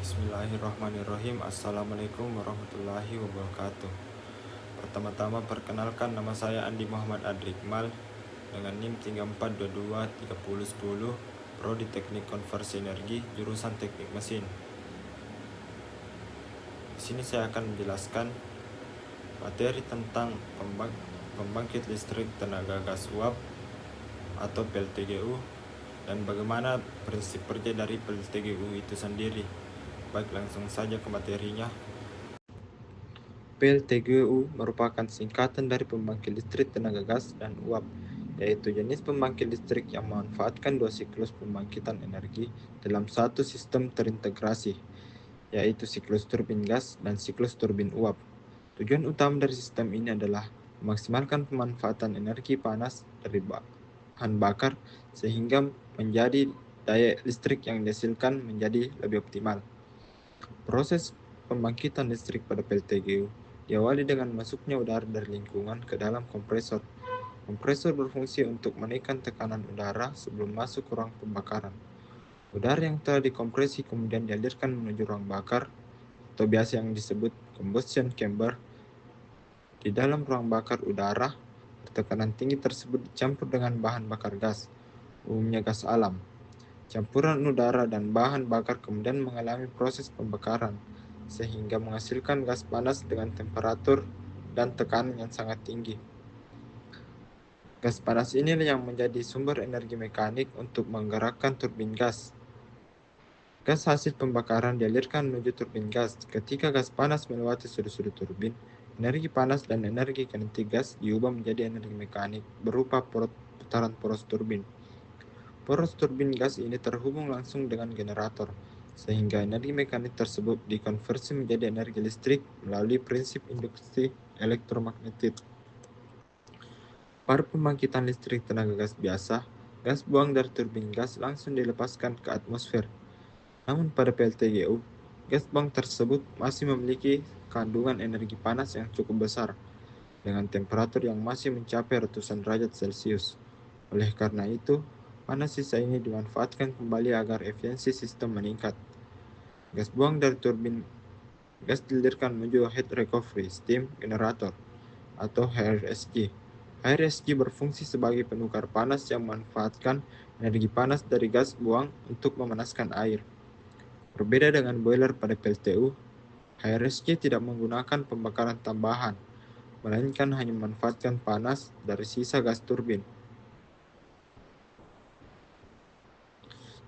Bismillahirrahmanirrahim. Assalamualaikum warahmatullahi wabarakatuh. Pertama-tama perkenalkan, nama saya Andi Muhammad Adrikmal dengan NIM 34223010, Prodi Teknik Konversi Energi, jurusan Teknik Mesin. Di sini saya akan menjelaskan materi tentang pembangkit listrik tenaga gas uap atau PLTGU dan bagaimana prinsip kerja dari PLTGU itu sendiri. Baik, langsung saja ke materinya. PLTGU merupakan singkatan dari pembangkit listrik tenaga gas dan uap, yaitu jenis pembangkit listrik yang memanfaatkan dua siklus pembangkitan energi dalam satu sistem terintegrasi, yaitu siklus turbin gas dan siklus turbin uap. Tujuan utama dari sistem ini adalah memaksimalkan pemanfaatan energi panas dari bahan bakar sehingga menjadi daya listrik yang dihasilkan menjadi lebih optimal. Proses pembangkitan listrik pada PLTGU diawali dengan masuknya udara dari lingkungan ke dalam kompresor. Kompresor berfungsi untuk menaikkan tekanan udara sebelum masuk ke ruang pembakaran. Udara yang telah dikompresi kemudian dialirkan menuju ruang bakar atau biasa yang disebut combustion chamber. Di dalam ruang bakar udara, tekanan tinggi tersebut dicampur dengan bahan bakar gas, umumnya gas alam. Campuran udara dan bahan bakar kemudian mengalami proses pembakaran, sehingga menghasilkan gas panas dengan temperatur dan tekanan yang sangat tinggi. Gas panas inilah yang menjadi sumber energi mekanik untuk menggerakkan turbin gas. Gas hasil pembakaran dialirkan menuju turbin gas. Ketika gas panas melewati sudut-sudut turbin, energi panas dan energi kinetik gas diubah menjadi energi mekanik berupa putaran poros turbin. Poros turbin gas ini terhubung langsung dengan generator, sehingga energi mekanik tersebut dikonversi menjadi energi listrik melalui prinsip induksi elektromagnetik. Pada pembangkitan listrik tenaga gas biasa, gas buang dari turbin gas langsung dilepaskan ke atmosfer. Namun pada PLTGU, gas buang tersebut masih memiliki kandungan energi panas yang cukup besar, dengan temperatur yang masih mencapai ratusan derajat Celcius. Oleh karena itu, panas sisa ini dimanfaatkan kembali agar efisiensi sistem meningkat. Gas buang dari turbin gas dilirkan menuju Heat Recovery Steam Generator atau HRSG. HRSG berfungsi sebagai penukar panas yang memanfaatkan energi panas dari gas buang untuk memanaskan air. Berbeda dengan boiler pada PLTU, HRSG tidak menggunakan pembakaran tambahan, melainkan hanya memanfaatkan panas dari sisa gas turbin.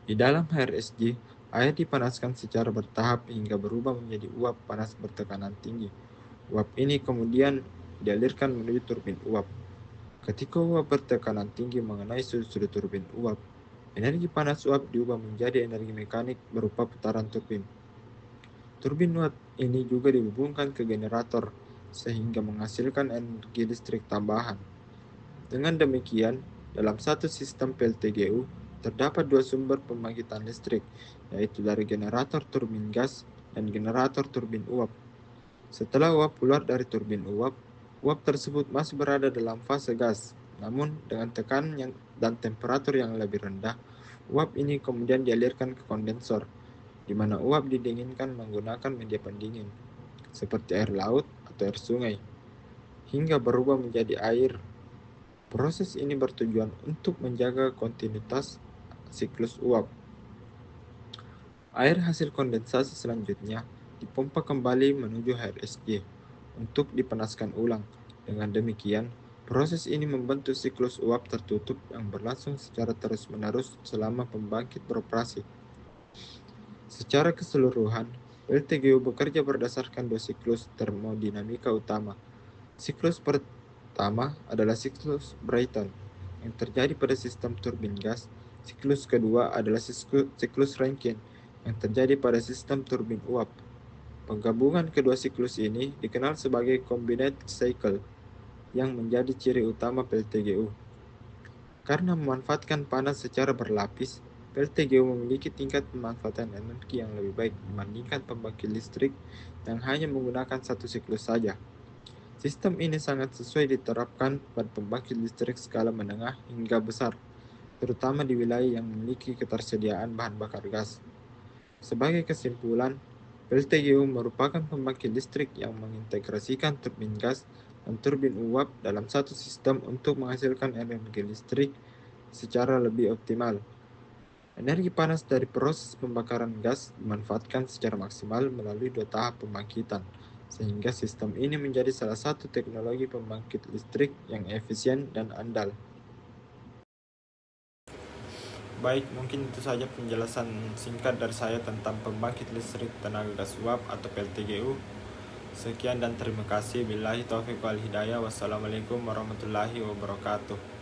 Di dalam HRSG, air dipanaskan secara bertahap hingga berubah menjadi uap panas bertekanan tinggi. Uap ini kemudian dialirkan menuju turbin uap. Ketika uap bertekanan tinggi mengenai sudut-sudut turbin uap, energi panas uap diubah menjadi energi mekanik berupa putaran turbin. Turbin uap ini juga dihubungkan ke generator, sehingga menghasilkan energi listrik tambahan. Dengan demikian, dalam satu sistem PLTGU, terdapat dua sumber pembangkitan listrik, yaitu dari generator turbin gas dan generator turbin uap. Setelah uap keluar dari turbin uap, uap tersebut masih berada dalam fase gas, namun dengan tekanan dan temperatur yang lebih rendah. Uap ini kemudian dialirkan ke kondensor, di mana uap didinginkan menggunakan media pendingin, seperti air laut atau air sungai, hingga berubah menjadi air. Proses ini bertujuan untuk menjaga kontinuitas siklus uap. Air hasil kondensasi selanjutnya dipompa kembali menuju HRSG untuk dipanaskan ulang. Dengan demikian, proses ini membentuk siklus uap tertutup yang berlangsung secara terus-menerus selama pembangkit beroperasi. Secara keseluruhan, PLTGU bekerja berdasarkan dua siklus termodinamika utama. Siklus pertama adalah siklus Brayton yang terjadi pada sistem turbin gas. Siklus kedua adalah siklus Rankine yang terjadi pada sistem turbin uap. Penggabungan kedua siklus ini dikenal sebagai combined cycle yang menjadi ciri utama PLTGU. Karena memanfaatkan panas secara berlapis, PLTGU memiliki tingkat pemanfaatan energi yang lebih baik dibandingkan pembangkit listrik yang hanya menggunakan satu siklus saja. Sistem ini sangat sesuai diterapkan pada pembangkit listrik skala menengah hingga besar, terutama di wilayah yang memiliki ketersediaan bahan bakar gas. Sebagai kesimpulan, PLTGU merupakan pembangkit listrik yang mengintegrasikan turbin gas dan turbin uap dalam satu sistem untuk menghasilkan energi listrik secara lebih optimal. Energi panas dari proses pembakaran gas dimanfaatkan secara maksimal melalui dua tahap pembangkitan, sehingga sistem ini menjadi salah satu teknologi pembangkit listrik yang efisien dan andal. Baik, mungkin itu saja penjelasan singkat dari saya tentang pembangkit listrik tenaga gas uap atau PLTGU. Sekian dan terima kasih. Billahi taufiq wal hidayah. Wassalamualaikum warahmatullahi wabarakatuh.